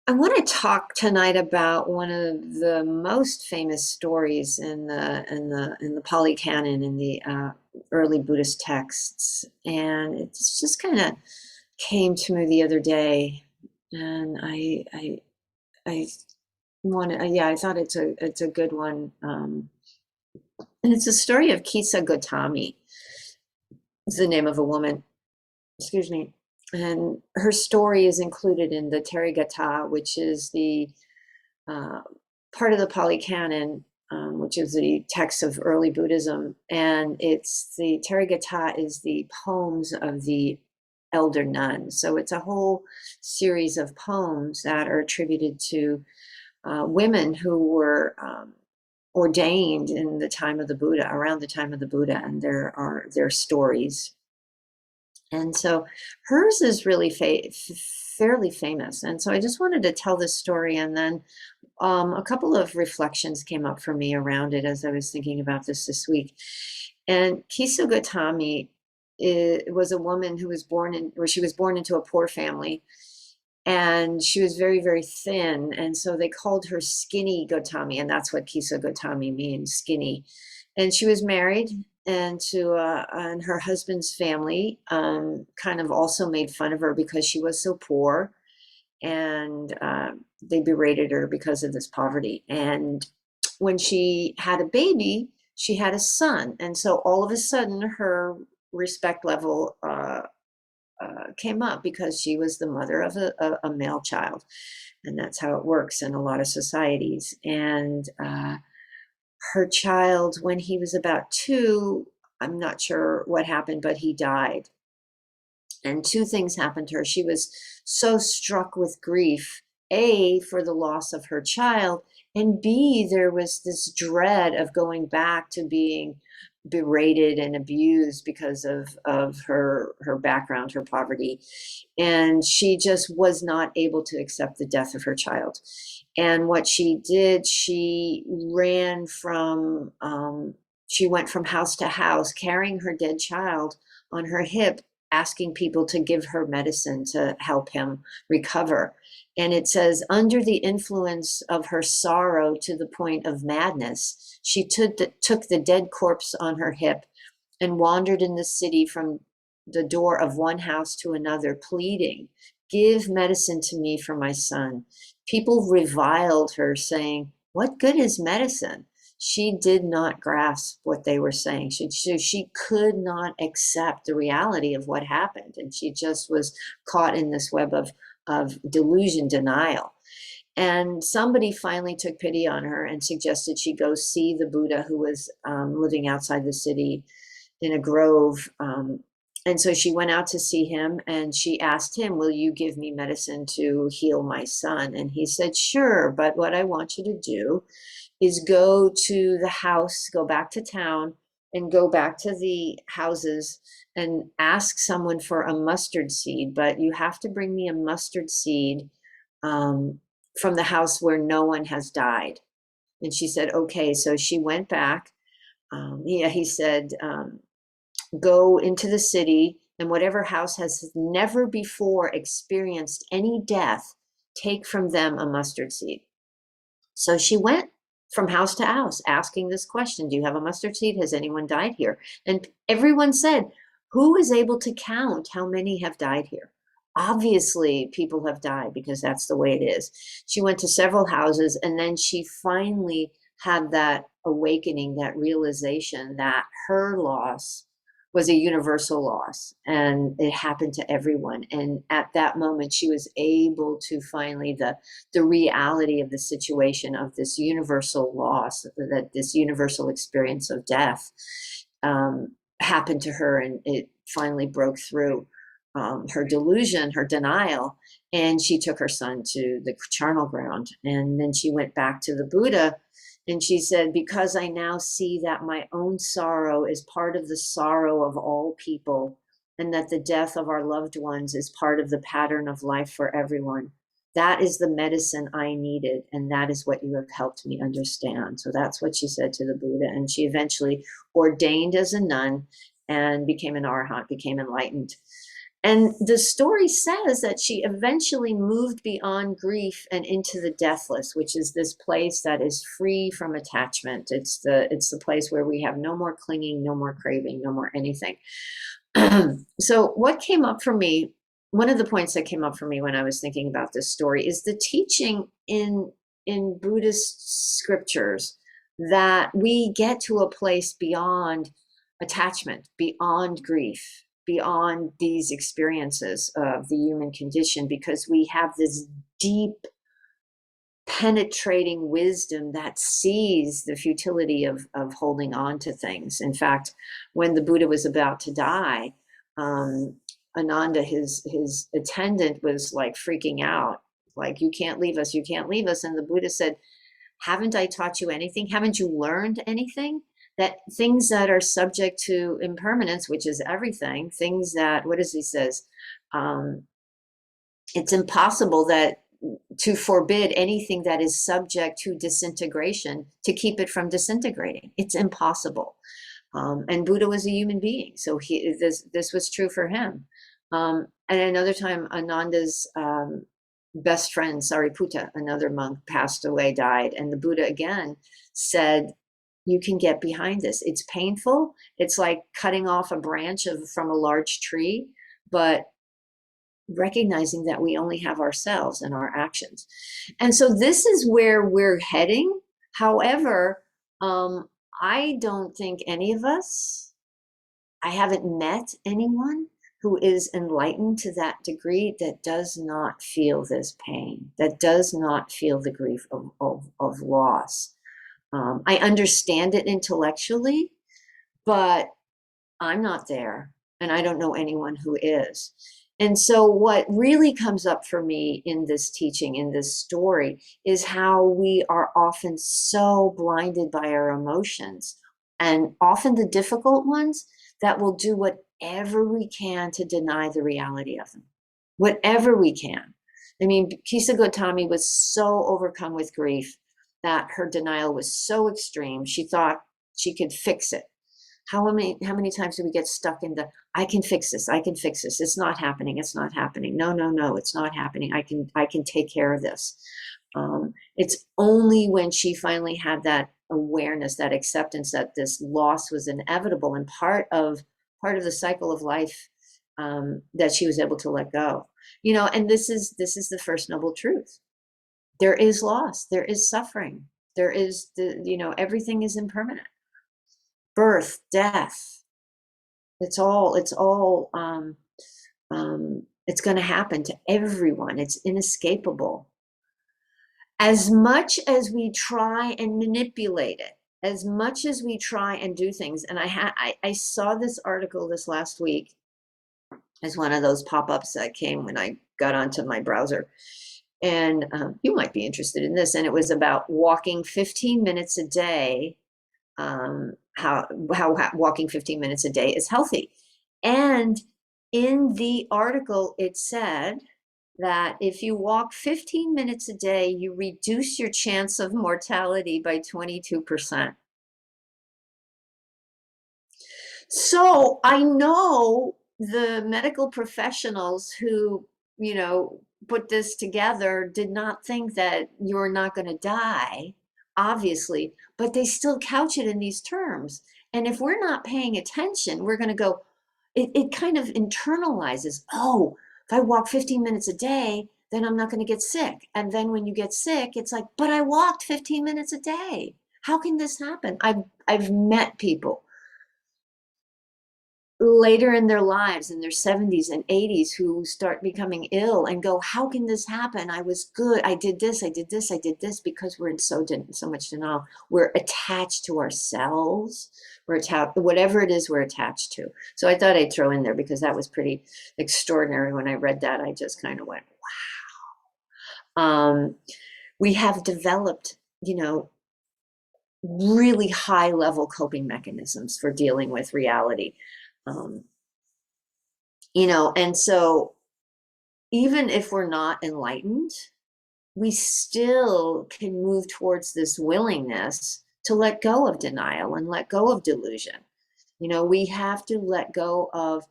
I want to talk tonight about one of the most famous stories in the Pali Canon in the early Buddhist texts, and it just kind of came to me the other day, and I wanted, yeah, I thought it's a good one, and it's a story of Kisa Gotami. It's the name of a woman. Excuse me. And her story is included in the Therigatha, which is the uh, part of the Pali Canon, which is the text of early Buddhism. And it's the Therigatha is the poems of the elder nuns. So it's a whole series of poems that are attributed to women who were ordained in the time of the Buddha, around the time of the Buddha, and there are their stories. And so hers is really fairly famous. And so I just wanted to tell this story. And then a couple of reflections came up for me around it as I was thinking about this week. And Kisa Gotami was a woman who was born in, or she was born into a poor family. And she was very, very thin. And so they called her Skinny Gotami. And that's what Kisa Gotami means, skinny. And she was married, and her husband's family kind of also made fun of her because she was so poor, and they berated her because of this poverty. And when she had a baby, she had a son, and so all of a sudden her respect level came up because she was the mother of a male child, and that's how it works in a lot of societies. And her child, when he was about 2, I'm not sure what happened, but he died. And two things happened to her. She was so struck with grief, A, for the loss of her child, and B, there was this dread of going back to being berated and abused because of her background, her poverty. And she just was not able to accept the death of her child. And what she did, she went from house to house carrying her dead child on her hip, asking people to give her medicine to help him recover. And it says, under the influence of her sorrow to the point of madness, she took the dead corpse on her hip and wandered in the city from the door of one house to another, pleading, "Give medicine to me for my son." People reviled her, saying, "What good is medicine?" She did not grasp what they were saying. She could not accept the reality of what happened. And she just was caught in this web of delusion, denial. And somebody finally took pity on her and suggested she go see the Buddha, who was living outside the city in a grove. And so she went out to see him, and she asked him, "Will you give me medicine to heal my son?" And he said, "Sure, but what I want you to do is go to the house, go back to town, and go back to the houses and ask someone for a mustard seed, but you have to bring me a mustard seed from the house where no one has died." And she said, "Okay." So she went back. Yeah, he said, "Go into the city, and whatever house has never before experienced any death, take from them a mustard seed." So she went from house to house asking this question: "Do you have a mustard seed? Has anyone died here?" And everyone said, "Who is able to count how many have died here? Obviously, people have died because that's the way it is." She went to several houses, and then she finally had that awakening, that realization that her loss was a universal loss, and it happened to everyone. And at that moment, she was able to finally the reality of the situation, of this universal loss, that this universal experience of death happened to her, and it finally broke through her delusion, her denial, and she took her son to the charnel ground. And then she went back to the Buddha, and she said, "Because I now see that my own sorrow is part of the sorrow of all people, and that the death of our loved ones is part of the pattern of life for everyone. That is the medicine I needed, and that is what you have helped me understand." So that's what she said to the Buddha. And she eventually ordained as a nun and became an arhat, became enlightened. And the story says that she eventually moved beyond grief and into the deathless, which is this place that is free from attachment. It's the place where we have no more clinging, no more craving, no more anything. So what came up for me, one of the points that came up for me when I was thinking about this story is the teaching in Buddhist scriptures that we get to a place beyond attachment, beyond grief, beyond these experiences of the human condition, because we have this deep penetrating wisdom that sees the futility of holding on to things. In fact, when the Buddha was about to die, um, Ananda, his attendant, was like freaking out, like, you can't leave us, you can't leave us. And the Buddha said, haven't I taught you anything? Haven't you learned anything? That things that are subject to impermanence, which is everything, things that, what does he says? Um, it's impossible that to forbid anything that is subject to disintegration, to keep it from disintegrating. It's impossible. And Buddha was a human being, so this was true for him. And another time, Ananda's best friend Sariputta, another monk, passed away, died, and the Buddha again said, "You can get behind this. It's painful. It's like cutting off a branch from a large tree, but recognizing that we only have ourselves and our actions." And so this is where we're heading. However, I don't think any of us, I haven't met anyone who is enlightened to that degree that does not feel this pain, that does not feel the grief of loss. I understand it intellectually, but I'm not there, and I don't know anyone who is. And so what really comes up for me in this teaching, in this story, is how we are often so blinded by our emotions, and often the difficult ones, that will do whatever we can to deny the reality of them. Whatever we can. I mean, Kisa Gotami was so overcome with grief that her denial was so extreme, she thought she could fix it. How many times do we get stuck in the, I can fix this, I can fix this, it's not happening, it's not happening, no, no, no, it's not happening, I can take care of this. It's only when she finally had that awareness, that acceptance that this loss was inevitable and part of the cycle of life, that she was able to let go. And this is the first noble truth. There is loss, there is suffering, there is everything is impermanent. Birth, death, it's going to happen to everyone. It's inescapable. As much as we try and manipulate it, as much as we try and do things, and I saw this article this last week as one of those pop-ups that came when I got onto my browser, and you might be interested in this, and it was about walking 15 minutes a day, how walking 15 minutes a day is healthy. And in the article, it said that if you walk 15 minutes a day, you reduce your chance of mortality by 22%. So I know the medical professionals who, put this together did not think that you're not going to die, obviously, but they still couch it in these terms. And if we're not paying attention, we're going to go, it kind of internalizes, oh, if I walk 15 minutes a day, then I'm not going to get sick. And then when you get sick, it's like, but I walked 15 minutes a day. How can this happen? I've met people later in their lives, in their 70s and 80s, who start becoming ill and go, how can this happen? I was good, I did this, I did this, I did this, because we're in so much denial. We're attached to ourselves, we're attached, whatever it is we're attached to. So I thought I'd throw in there because that was pretty extraordinary. When I read that, I just kind of went, wow. We have developed really high level coping mechanisms for dealing with reality. um, and so even if we're not enlightened, we still can move towards this willingness to let go of denial and let go of delusion. We have to let go of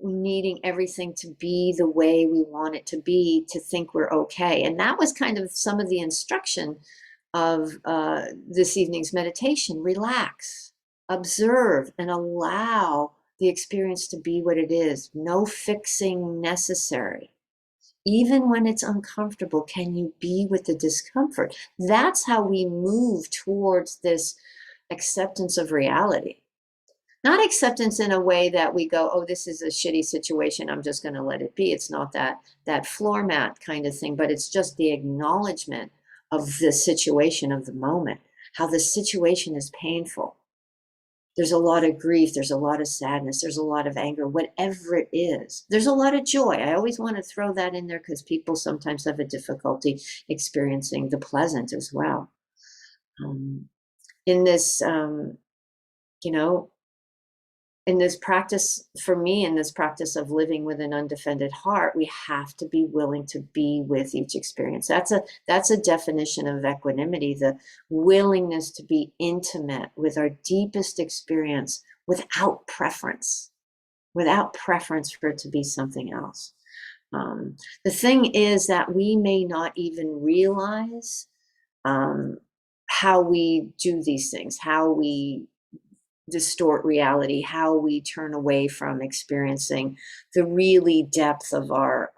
needing everything to be the way we want it to be to think we're okay. And that was kind of some of the instruction of this evening's meditation. Relax, observe, and allow the experience to be what it is. No fixing necessary. Even when it's uncomfortable, can you be with the discomfort? That's how we move towards this acceptance of reality. Not acceptance in a way that we go, oh, this is a shitty situation, I'm just going to let it be. It's not that floor mat kind of thing, but it's just the acknowledgement of the situation of the moment, how the situation is painful. There's a lot of grief, there's a lot of sadness, there's a lot of anger, whatever it is. There's a lot of joy. I always want to throw that in there because people sometimes have a difficulty experiencing the pleasant as well. In this, you know, in this practice, for me, in this practice of living with an undefended heart, we have to be willing to be with each experience. That's a definition of equanimity, the willingness to be intimate with our deepest experience without preference for it to be something else. The thing is that we may not even realize how we do these things, how we distort reality, how we turn away from experiencing the really depth of our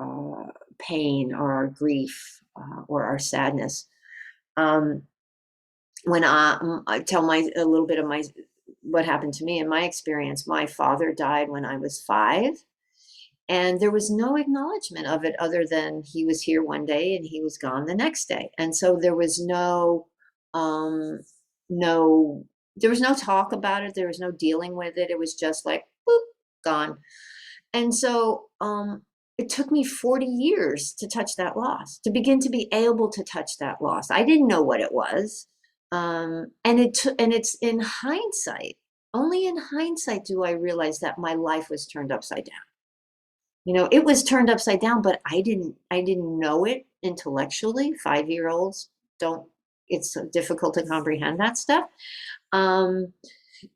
pain or our grief or our sadness. When I tell a little bit of what happened to me in my experience, my father died when I was 5, and there was no acknowledgement of it other than he was here one day and he was gone the next day. And so there was um, no there was no talk about it. There was no dealing with it. It was just like, boop, gone. And so it took me 40 years to touch that loss, to begin to be able to touch that loss. I didn't know what it was. And it's in hindsight, only in hindsight do I realize that my life was turned upside down. It was turned upside down, but I didn't know it intellectually. 5-year-olds don't, it's so difficult to comprehend that stuff. Um,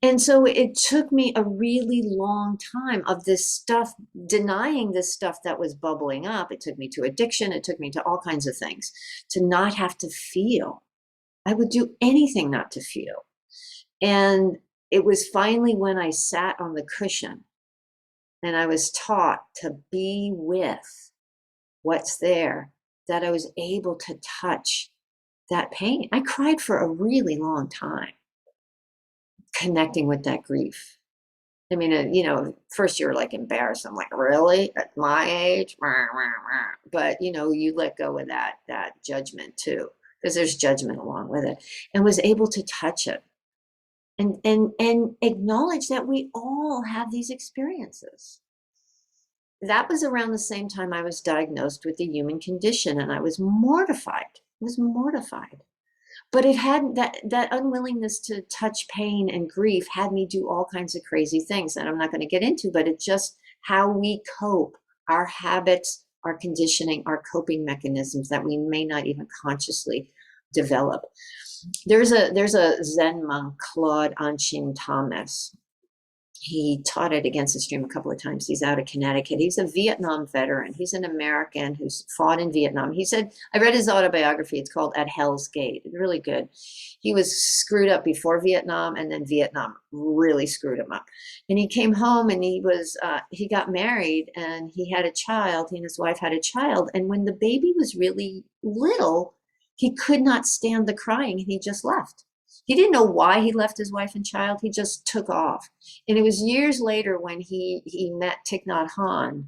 and so it took me a really long time of this stuff, denying this stuff that was bubbling up. It took me to addiction. It took me to all kinds of things to not have to feel. I would do anything not to feel. And it was finally when I sat on the cushion and I was taught to be with what's there that I was able to touch that pain. I cried for a really long time, connecting with that grief. I mean, first you're like embarrassed. I'm like, really? At my age? But you let go of that judgment too, because there's judgment along with it, and was able to touch it and acknowledge that we all have these experiences. That was around the same time I was diagnosed with the human condition, and I was mortified. I was mortified. But it had that unwillingness to touch pain and grief had me do all kinds of crazy things that I'm not going to get into, but it's just how we cope, our habits, our conditioning, our coping mechanisms that we may not even consciously develop. There's a Zen monk, Claude Anshin Thomas. He taught at Against the Stream a couple of times. He's out of Connecticut. He's a Vietnam veteran. He's an American who's fought in Vietnam. He said, I read his autobiography. It's called At Hell's Gate. It's really good. He was screwed up before Vietnam, and then Vietnam really screwed him up. And he came home and he got married, and he had a child. He and his wife had a child. And when the baby was really little, he could not stand the crying, and he just left. He didn't know why he left his wife and child. He just took off. And it was years later when he met Thich Nhat Hanh,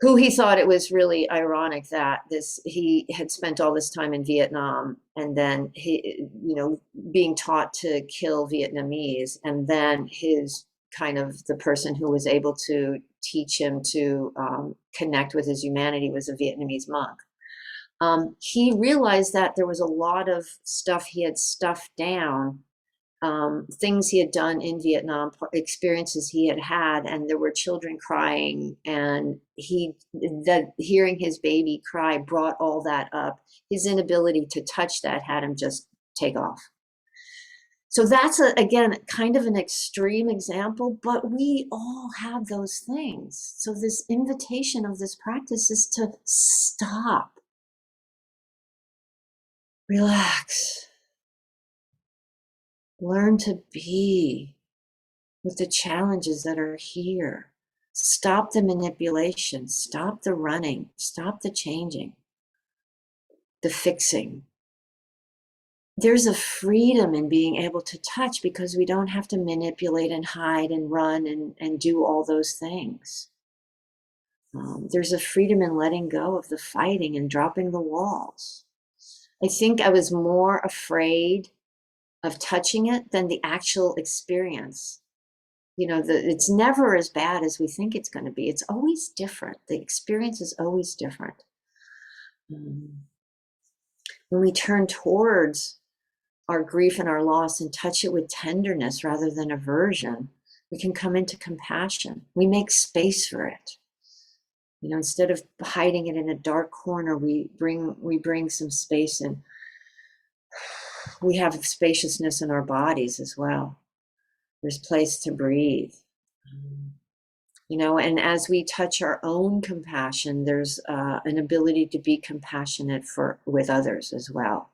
who he thought it was really ironic that he had spent all this time in Vietnam, and then being taught to kill Vietnamese, and then the person who was able to teach him to connect with his humanity was a Vietnamese monk. He realized that there was a lot of stuff he had stuffed down, things he had done in Vietnam, experiences he had had, and there were children crying, and hearing his baby cry brought all that up. His inability to touch that had him just take off. So that's, again, kind of an extreme example, but we all have those things. So this invitation of this practice is to stop, relax, learn to be with the challenges that are here. Stop the manipulation, stop the running, stop the changing, the fixing. There's a freedom in being able to touch because we don't have to manipulate and hide and run and do all those things. There's a freedom in letting go of the fighting and dropping the walls. I think I was more afraid of touching it than the actual experience. It's never as bad as we think it's going to be. It's always different. The experience is always different. When we turn towards our grief and our loss and touch it with tenderness rather than aversion, we can come into compassion. We make space for it. Instead of hiding it in a dark corner, we bring some space in. We have spaciousness in our bodies as well. There's place to breathe. And as we touch our own compassion, there's an ability to be compassionate with others as well.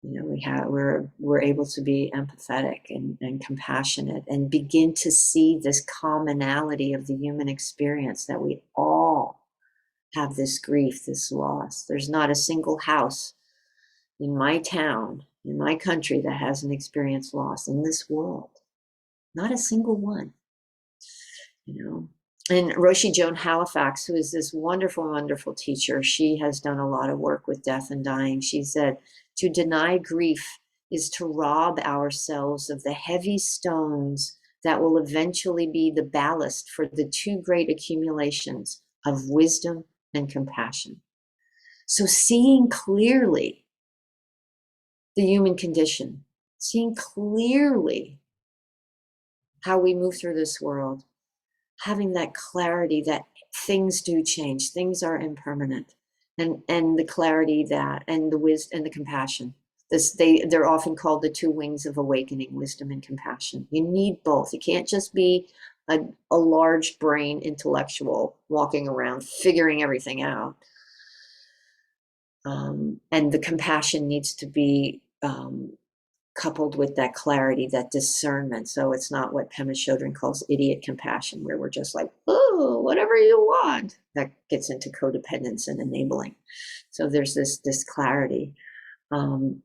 We're able to be empathetic and compassionate and begin to see this commonality of the human experience, that we all have this grief, this loss. There's not a single house in my town, in my country, that hasn't experienced loss in this world. Not a single one. And Roshi Joan Halifax, who is this wonderful, wonderful teacher, she has done a lot of work with death and dying. She said, to deny grief is to rob ourselves of the heavy stones that will eventually be the ballast for the two great accumulations of wisdom and compassion. So seeing clearly the human condition, seeing clearly how we move through this world, having that clarity that things do change, things are impermanent, and the clarity that, and the wisdom and the compassion. They're often called the two wings of awakening, wisdom and compassion. You need both. You can't just be a large brain intellectual walking around figuring everything out. And the compassion needs to be coupled with that clarity, that discernment. So it's not what Pema Chodron calls idiot compassion, where we're just like, oh, whatever you want. That gets into codependence and enabling. So there's this clarity. And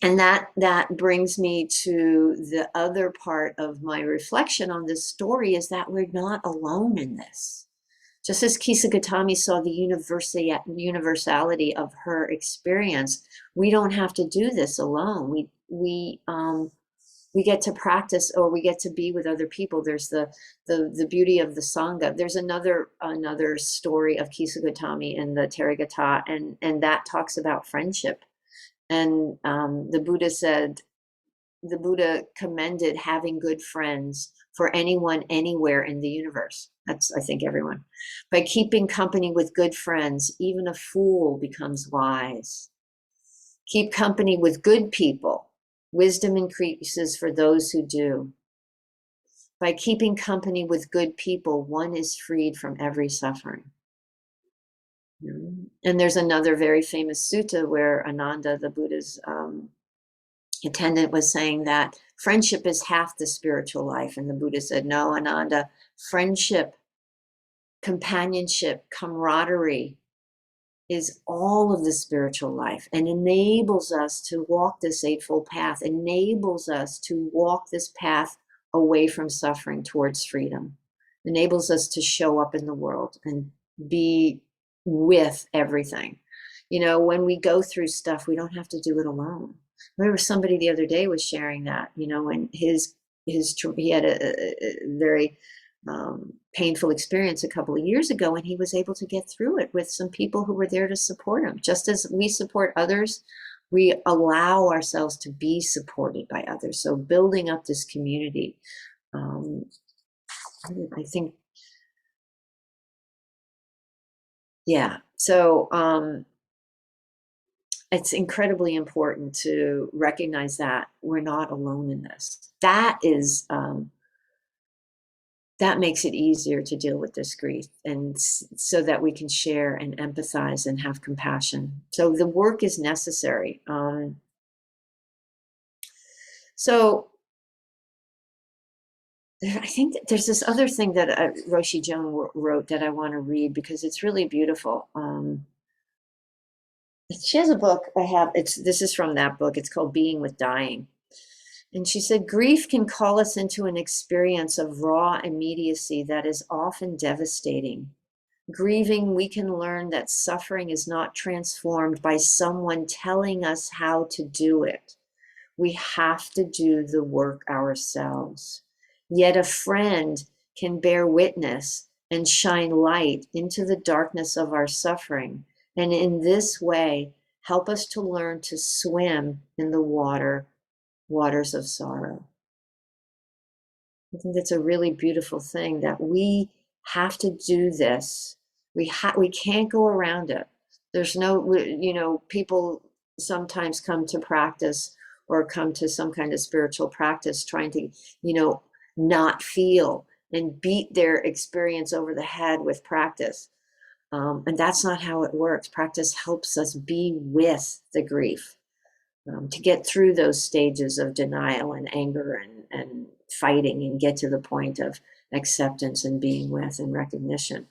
that brings me to the other part of my reflection on this story, is that we're not alone in this. Just as Kisa Gotami saw the universality of her experience, we don't have to do this alone. We get to practice, or we get to be with other people. There's the beauty of the Sangha. There's another story of Kisa Gotami in the Therigatha, and that talks about friendship. And the Buddha commended having good friends for anyone, anywhere in the universe. That's, I think, everyone. By keeping company with good friends, even a fool becomes wise. Keep company with good people. Wisdom increases for those who do. By keeping company with good people, one is freed from every suffering. And there's another very famous sutta where Ananda, the Buddha's attendant, was saying that friendship is half the spiritual life. And the Buddha said, no, Ananda, friendship, companionship, camaraderie is all of the spiritual life, and enables us to walk this Eightfold Path, enables us to walk this path away from suffering towards freedom, enables us to show up in the world and be with everything. When we go through stuff, we don't have to do it alone. I remember somebody the other day was sharing that, when he had a very painful experience a couple of years ago, and he was able to get through it with some people who were there to support him. Just as we support others, we allow ourselves to be supported by others. So building up this community, I think, yeah. So it's incredibly important to recognize that we're not alone in this. That is, that makes it easier to deal with this grief, and so that we can share and empathize and have compassion. So the work is necessary. So I think that there's this other thing that Roshi Joan wrote that I want to read because it's really beautiful. She has a book I have. This is from that book. It's called Being with Dying. And she said, grief can call us into an experience of raw immediacy that is often devastating. Grieving, we can learn that suffering is not transformed by someone telling us how to do it. We have to do the work ourselves. Yet a friend can bear witness and shine light into the darkness of our suffering, and in this way help us to learn to swim in the waters of sorrow. I think that's a really beautiful thing, that we have to do this. We can't go around it. There's no, people sometimes come to practice or come to some kind of spiritual practice trying to, not feel and beat their experience over the head with practice. And that's not how it works. Practice helps us be with the grief, to get through those stages of denial and anger and fighting, and get to the point of acceptance and being with and recognition.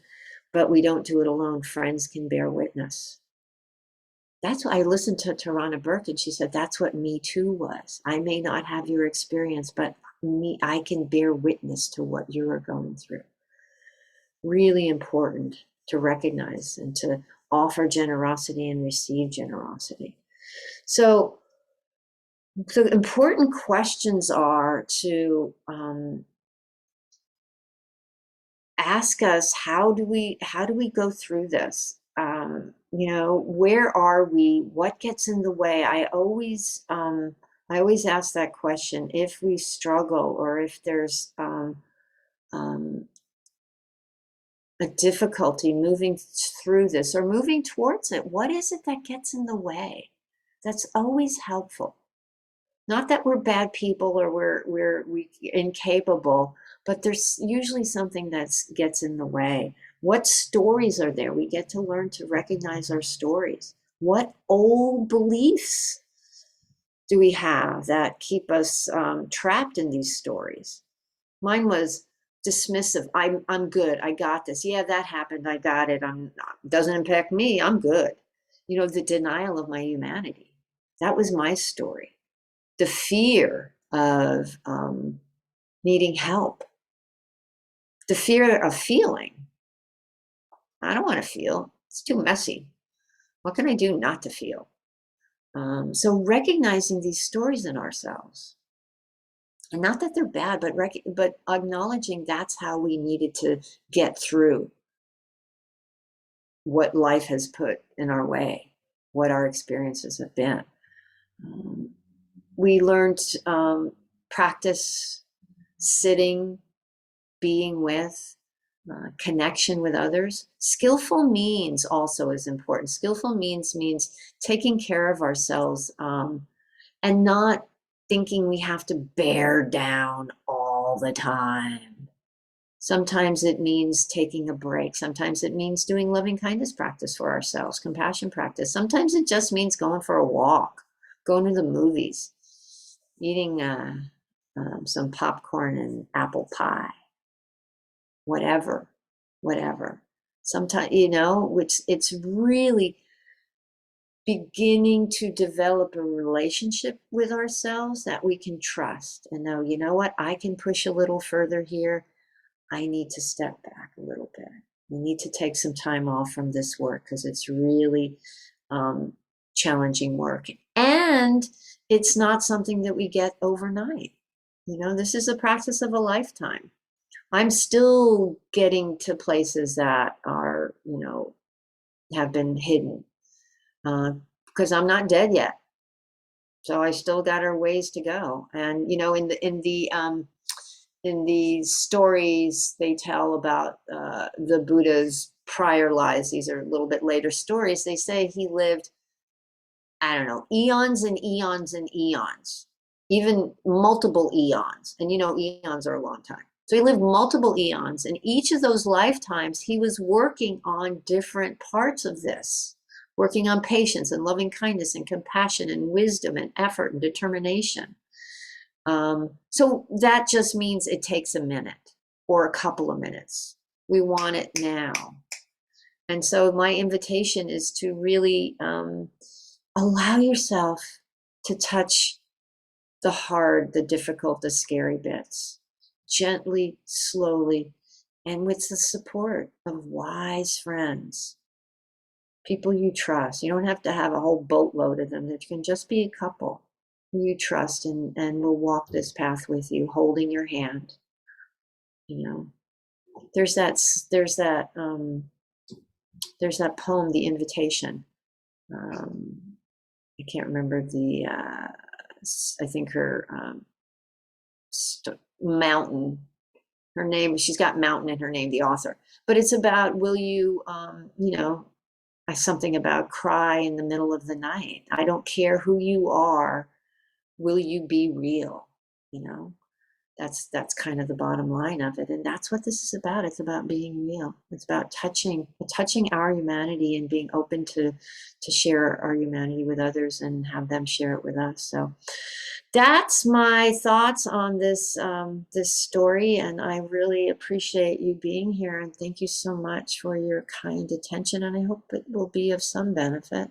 But we don't do it alone. Friends can bear witness. That's why I listened to Tarana Burke, and she said, that's what Me Too was. I may not have your experience, but I can bear witness to what you are going through. Really important to recognize and to offer generosity and receive generosity. So the important questions are to ask us, how do we go through this? Where are we? What gets in the way? I always ask that question. If we struggle, or if there's a difficulty moving through this or moving towards it, what is it that gets in the way? That's always helpful. Not that we're bad people or we're incapable, but there's usually something that gets in the way. What stories are there? We get to learn to recognize our stories. What old beliefs do we have that keep us trapped in these stories? Mine was dismissive. I'm good. I got this. Yeah, that happened. I got it. Doesn't impact me. I'm good. The denial of my humanity. That was my story. The fear of needing help, the fear of feeling. I don't want to feel. It's too messy. What can I do not to feel? So recognizing these stories in ourselves, and not that they're bad, but acknowledging that's how we needed to get through what life has put in our way, what our experiences have been. We learned practice sitting, being with, connection with others. Skillful means also is important. Skillful means taking care of ourselves, and not thinking we have to bear down all the time. Sometimes it means taking a break. Sometimes it means doing loving kindness practice for ourselves, compassion practice. Sometimes it just means going for a walk, going to the movies, eating some popcorn and apple pie, whatever. Sometimes, which it's really beginning to develop a relationship with ourselves that we can trust and know, you know what, I can push a little further here. I need to step back a little bit. We need to take some time off from this work because it's really challenging work. And it's not something that we get overnight. This is a practice of a lifetime. I'm still getting to places that are, have been hidden, because I'm not dead yet. So I still got our ways to go. And, in the stories they tell about the Buddha's prior lives, these are a little bit later stories, they say he lived I don't know, eons and eons and eons, even multiple eons. And you know, eons are a long time. So he lived multiple eons, and each of those lifetimes, he was working on different parts of this, working on patience and loving kindness and compassion and wisdom and effort and determination. So that just means it takes a minute or a couple of minutes. We want it now. And so my invitation is to really allow yourself to touch the hard, the difficult, the scary bits, gently, slowly, and with the support of wise friends, people you trust. You don't have to have a whole boatload of them. There can just be a couple who you trust and will walk this path with you, holding your hand. You know, there's that, there's that, there's that poem, The Invitation. Um, I can't remember the, I think her mountain, her name, she's got mountain in her name, the author. But it's about, will you, you know, something about cry in the middle of the night. I don't care who you are. Will you be real? You know, that's kind of the bottom line of it. And that's what this is about. It's about being real. It's about touching our humanity and being open to share our humanity with others and have them share it with us. So that's my thoughts on this this story, and I really appreciate you being here, and thank you so much for your kind attention, and I hope it will be of some benefit.